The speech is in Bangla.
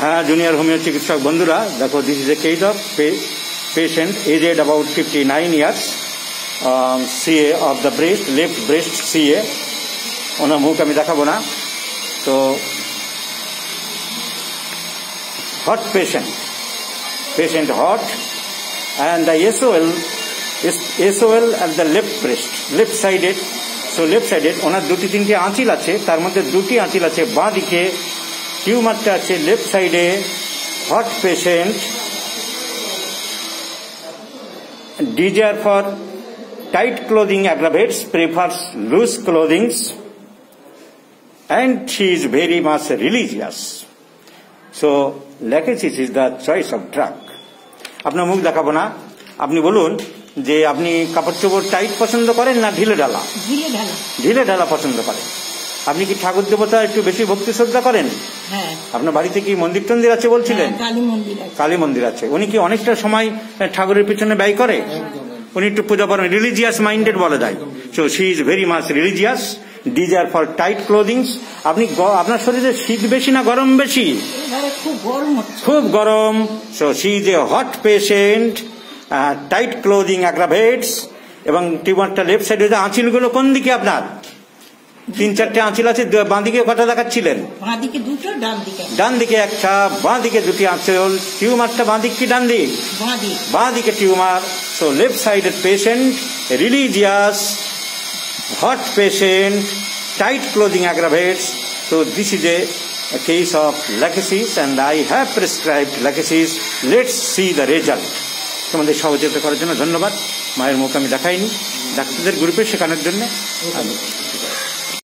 হ্যাঁ, জুনিয়র হোমিও চিকিৎসক বন্ধুরা দেখো, this is a case of patient aged about 59 years, CA of the breast, left breast CA। ওনার মুখ আমি দেখাবো না। তো hot patient hot, and the SOL is SOL at the left breast, left sided. So left sided ওনার দুটি তিনটি আঁচিল আছে, তার মধ্যে দুটি আঁচিল আছে বাঁ দিকে, টিউমারটা আছে লেফট সাইডে। Hot patient, desire for tight clothing aggravates, prefers loose clothing, and she is very much religious. So lachesis is the choice of drug. আপনার মুখ দেখাবো না, আপনি বলুন যে আপনি কাপড় চোপড় টাইট পছন্দ করেন না ঢিলে ঢালা? ঢিলে ঢালা পছন্দ করেন। আপনি কি ঠাকুর দেবতা একটু বেশি ভক্তি শ্রদ্ধা করেন? হ্যাঁ। আপনার বাড়িতে কি মন্দির টন্দির আছে বলছিলেন? কালী মন্দির আছে। উনি কি অনেকটা সময় ঠাকুরের পিছনে ব্যয় করে? উনি একটু পূজা করেন, রিলিজিয়াস মাইন্ডেড বলা যায়। So she is very much religious, desire for tight clothing. আপনি আপনার শরীরে শীত বেশি না গরম বেশি? খুব গরম। So she is a hot patient, tight clothing aggravates. এবং টিউমারটা লেফট সাইডে। আঁচিলগুলো কোন দিকে আপনার? 3-4টে আঁচিল আছে। বাঁ দিকে কটা দেখাচ্ছিলেন? ডান দিকে একটা, বাঁ দিকে দুটি আঁচল। টিউমারটা বাঁ দিক কি ডান দিক? বাঁ দিকে tumour. So left sided patient, religious, hot patient, tight clothing aggravates. So this is a case of lachesis, and I have prescribed lachesis. Let's see the result. তোমাদের সহযোগিতা করার জন্য ধন্যবাদ। মায়ের মুখ আমি দেখাইনি, ডাক্তারদের গ্রুপে শেখানোর জন্য।